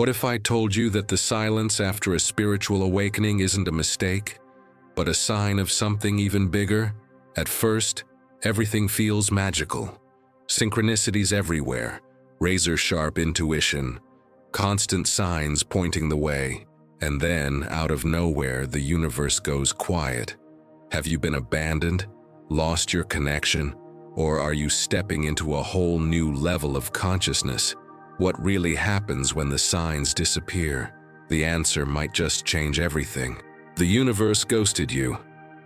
What if I told you that the silence after a spiritual awakening isn't a mistake, but a sign of something even bigger? At first, everything feels magical. Synchronicities everywhere, razor-sharp intuition, constant signs pointing the way, and then, out of nowhere, the universe goes quiet. Have you been abandoned, lost your connection, or are you stepping into a whole new level of consciousness? What really happens when the signs disappear? The answer might just change everything. The universe ghosted you,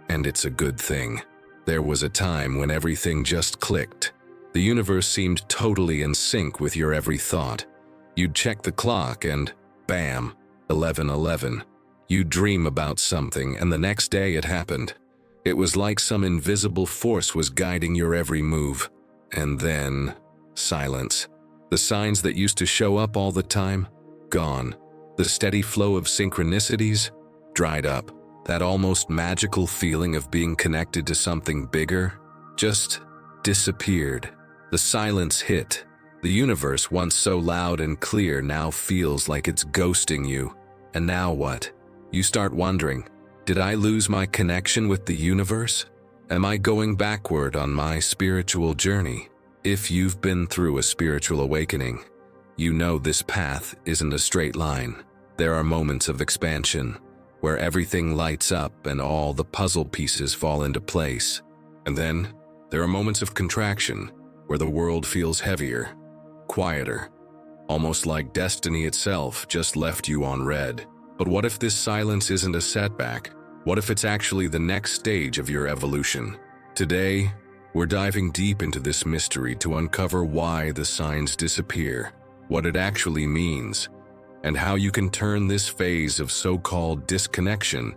and it's a good thing. There was a time when everything just clicked. The universe seemed totally in sync with your every thought. You'd check the clock and, bam, 11:11. You'd dream about something, and the next day it happened. It was like some invisible force was guiding your every move. And then, silence. The signs that used to show up all the time, gone. The steady flow of synchronicities, dried up. That almost magical feeling of being connected to something bigger, just disappeared. The silence hit. The universe, once so loud and clear, now feels like it's ghosting you. And now what? You start wondering, did I lose my connection with the universe? Am I going backward on my spiritual journey? If you've been through a spiritual awakening, you know this path isn't a straight line. There are moments of expansion, where everything lights up and all the puzzle pieces fall into place. And then, there are moments of contraction, where the world feels heavier, quieter, almost like destiny itself just left you on red. But what if this silence isn't a setback? What if it's actually the next stage of your evolution? Today, we're diving deep into this mystery to uncover why the signs disappear, what it actually means, and how you can turn this phase of so-called disconnection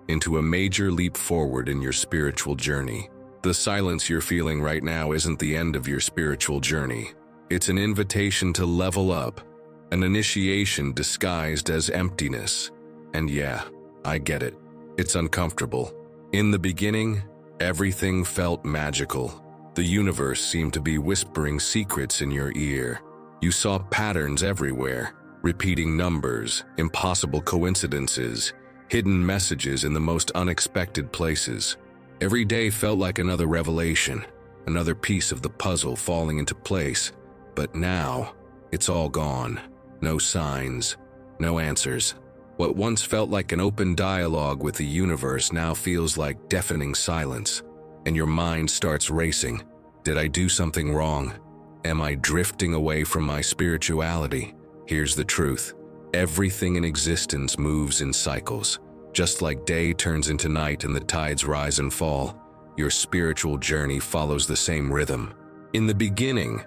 into a major leap forward in your spiritual journey. The silence you're feeling right now isn't the end of your spiritual journey. It's an invitation to level up, an initiation disguised as emptiness. And yeah, I get it. It's uncomfortable. In the beginning, everything felt magical. The universe seemed to be whispering secrets in your ear. You saw patterns everywhere, repeating numbers, impossible coincidences, hidden messages in the most unexpected places. Every day felt like another revelation, another piece of the puzzle falling into place. But now, it's all gone. No signs, no answers. What once felt like an open dialogue with the universe now feels like deafening silence, and your mind starts racing. Did I do something wrong? Am I drifting away from my spirituality? Here's the truth. Everything in existence moves in cycles. Just like day turns into night and the tides rise and fall, your spiritual journey follows the same rhythm. In the beginning,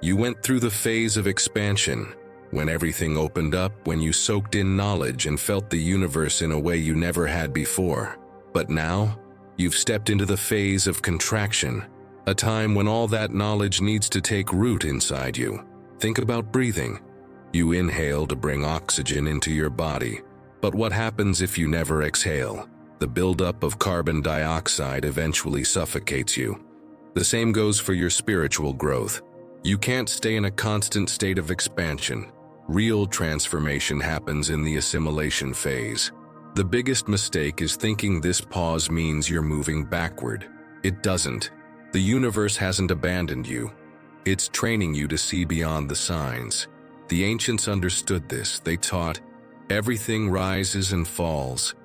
you went through the phase of expansion, when everything opened up, when you soaked in knowledge and felt the universe in a way you never had before. But now, you've stepped into the phase of contraction, a time when all that knowledge needs to take root inside you. Think about breathing. You inhale to bring oxygen into your body. But what happens if you never exhale? The buildup of carbon dioxide eventually suffocates you. The same goes for your spiritual growth. You can't stay in a constant state of expansion. Real transformation happens in the assimilation phase. The biggest mistake is thinking this pause means you're moving backward. It doesn't. The universe hasn't abandoned you. It's training you to see beyond the signs. The ancients understood this. They taught, everything rises and falls,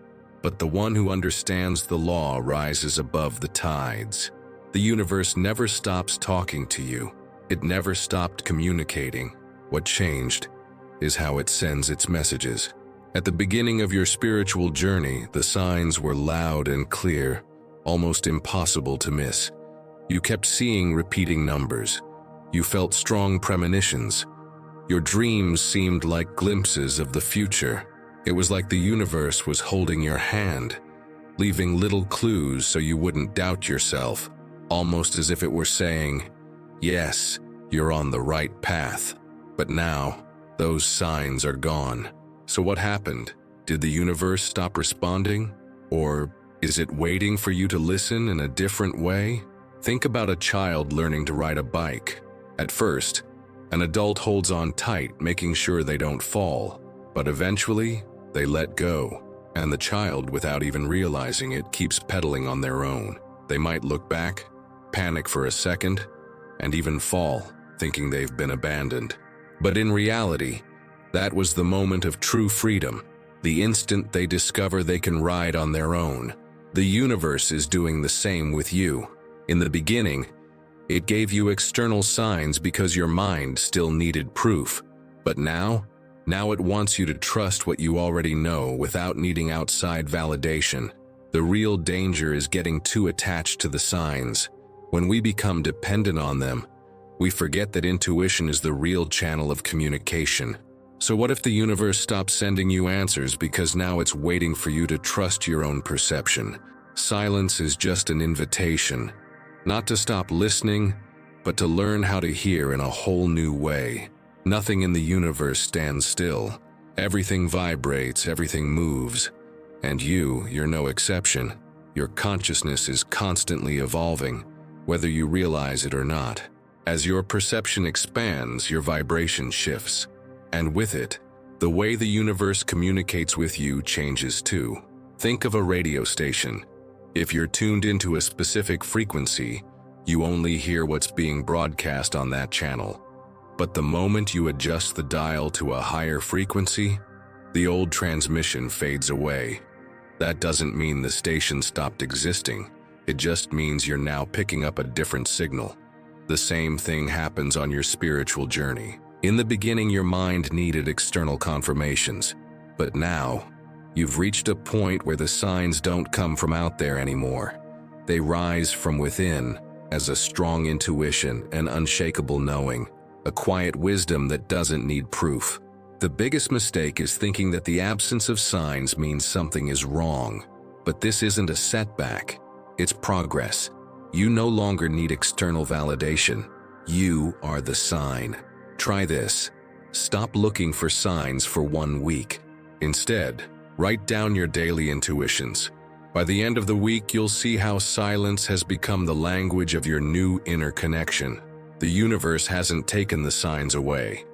but the one who understands the law rises above the tides. The universe never stops talking to you. It never stopped communicating. What changed is how it sends its messages. At the beginning of your spiritual journey, the signs were loud and clear, almost impossible to miss. You kept seeing repeating numbers. You felt strong premonitions. Your dreams seemed like glimpses of the future. It was like the universe was holding your hand, leaving little clues so you wouldn't doubt yourself, almost as if it were saying, yes, you're on the right path. But now, those signs are gone. So what happened? Did the universe stop responding? Or is it waiting for you to listen in a different way? Think about a child learning to ride a bike. At first, An adult holds on tight, making sure they don't fall, but eventually, they let go, and the child, without even realizing it, keeps pedaling on their own. They might look back, panic for a second, and even fall, thinking they've been abandoned. But in reality, that was the moment of true freedom, the instant they discover they can ride on their own. The universe is doing the same with you. In the beginning, it gave you external signs because your mind still needed proof. But now it wants you to trust what you already know without needing outside validation. The real danger is getting too attached to the signs. When we become dependent on them, we forget that intuition is the real channel of communication. So what if the universe stops sending you answers because now it's waiting for you to trust your own perception? Silence is just an invitation, not to stop listening, but to learn how to hear in a whole new way. Nothing in the universe stands still. Everything vibrates, everything moves. And you're no exception. Your consciousness is constantly evolving, whether you realize it or not. As your perception expands, your vibration shifts. And with it, the way the universe communicates with you changes too. Think of a radio station. If you're tuned into a specific frequency, you only hear what's being broadcast on that channel. But the moment you adjust the dial to a higher frequency, the old transmission fades away. That doesn't mean the station stopped existing. It just means you're now picking up a different signal. The same thing happens on your spiritual journey. In the beginning, your mind needed external confirmations, but now, you've reached a point where the signs don't come from out there anymore. They rise from within as a strong intuition, an unshakable knowing, a quiet wisdom that doesn't need proof. The biggest mistake is thinking that the absence of signs means something is wrong. But this isn't a setback, it's progress. You no longer need external validation. You are the sign. Try this. Stop looking for signs for 1 week. Instead, write down your daily intuitions. By the end of the week, you'll see how silence has become the language of your new inner connection. The universe hasn't taken the signs away.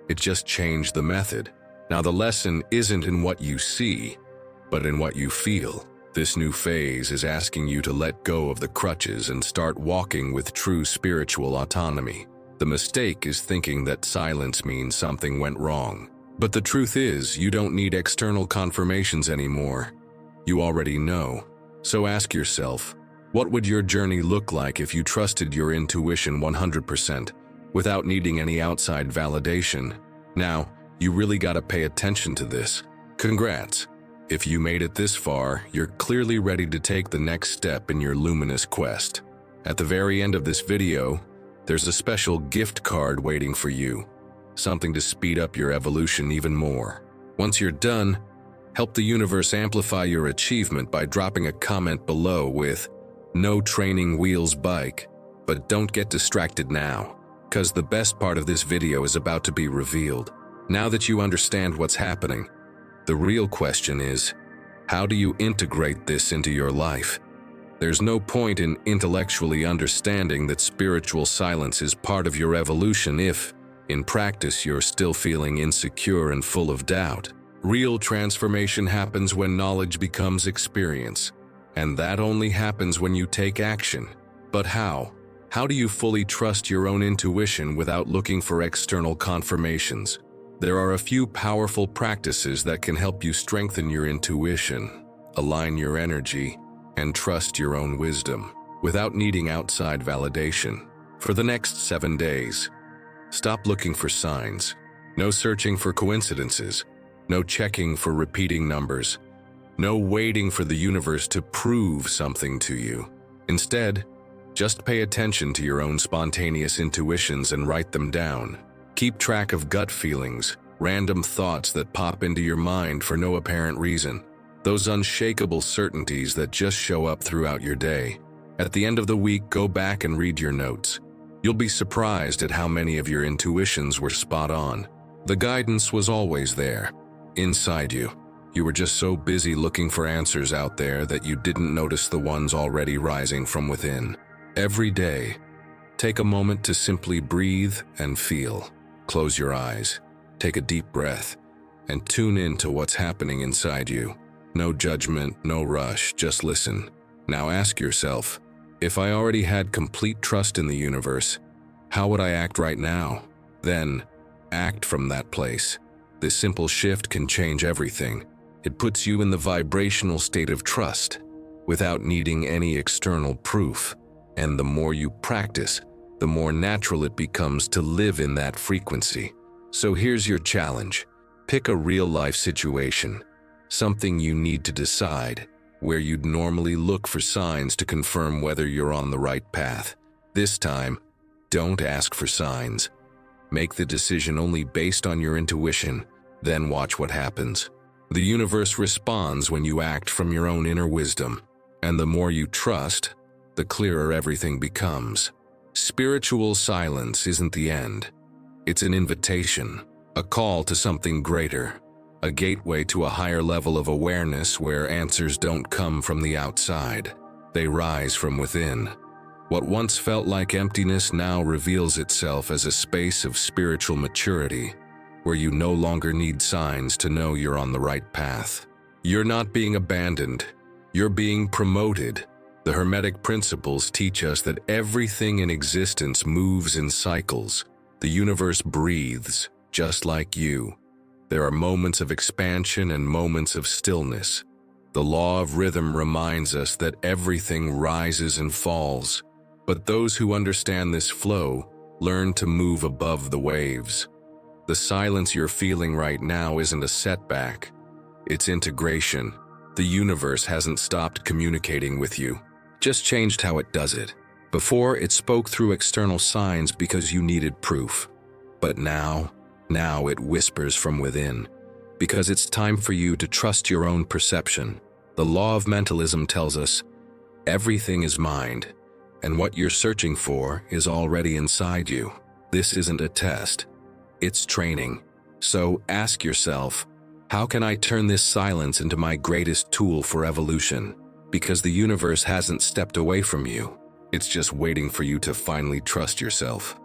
It just changed the method. Now the lesson isn't in what you see, but in what you feel. This new phase is asking you to let go of the crutches and start walking with true spiritual autonomy. The mistake is thinking that silence means something went wrong. But the truth is, you don't need external confirmations anymore. You already know. So ask yourself, what would your journey look like if you trusted your intuition 100%, without needing any outside validation? Now, you really gotta pay attention to this. Congrats. If you made it this far, you're clearly ready to take the next step in your luminous quest. At the very end of this video, there's a special gift card waiting for you. Something to speed up your evolution even more. Once you're done, help the universe amplify your achievement by dropping a comment below with "No training wheels bike." But don't get distracted now, because the best part of this video is about to be revealed. Now that you understand what's happening, the real question is, how do you integrate this into your life? There's no point in intellectually understanding that spiritual silence is part of your evolution if, in practice, you're still feeling insecure and full of doubt. Real transformation happens when knowledge becomes experience, and that only happens when you take action. But how? How do you fully trust your own intuition without looking for external confirmations? There are a few powerful practices that can help you strengthen your intuition, align your energy, and trust your own wisdom without needing outside validation. For the next 7 days, stop looking for signs. No searching for coincidences. No checking for repeating numbers. No waiting for the universe to prove something to you. Instead, just pay attention to your own spontaneous intuitions and write them down. Keep track of gut feelings, random thoughts that pop into your mind for no apparent reason. Those unshakable certainties that just show up throughout your day. At the end of the week, go back and read your notes. You'll be surprised at how many of your intuitions were spot on. The guidance was always there, inside you. You were just so busy looking for answers out there that you didn't notice the ones already rising from within. Every day, take a moment to simply breathe and feel. close your eyes, take a deep breath, and tune in to what's happening inside you. No judgment, no rush, just listen. Now ask yourself, if I already had complete trust in the universe, how would I act right now? Then, act from that place. This simple shift can change everything. It puts you in the vibrational state of trust, without needing any external proof. And the more you practice, the more natural it becomes to live in that frequency. So here's your challenge. Pick a real-life situation, something you need to decide, where you'd normally look for signs to confirm whether you're on the right path. This time, don't ask for signs. Make the decision only based on your intuition, then watch what happens. The universe responds when you act from your own inner wisdom, and the more you trust, the clearer everything becomes. Spiritual silence isn't the end. It's an invitation, a call to something greater, a gateway to a higher level of awareness where answers don't come from the outside. They rise from within. What once felt like emptiness now reveals itself as a space of spiritual maturity, where you no longer need signs to know you're on the right path. You're not being abandoned, you're being promoted. The Hermetic Principles teach us that everything in existence moves in cycles. The universe breathes, just like you. There are moments of expansion and moments of stillness. The law of rhythm reminds us that everything rises and falls, but those who understand this flow learn to move above the waves. The silence you're feeling right now isn't a setback, it's integration. The universe hasn't stopped communicating with you, just changed how it does it. Before, it spoke through external signs because you needed proof. But now it whispers from within, because it's time for you to trust your own perception. The law of mentalism tells us, everything is mind, and what you're searching for is already inside you. This isn't a test, it's training. So ask yourself, how can I turn this silence into my greatest tool for evolution? Because the universe hasn't stepped away from you. It's just waiting for you to finally trust yourself.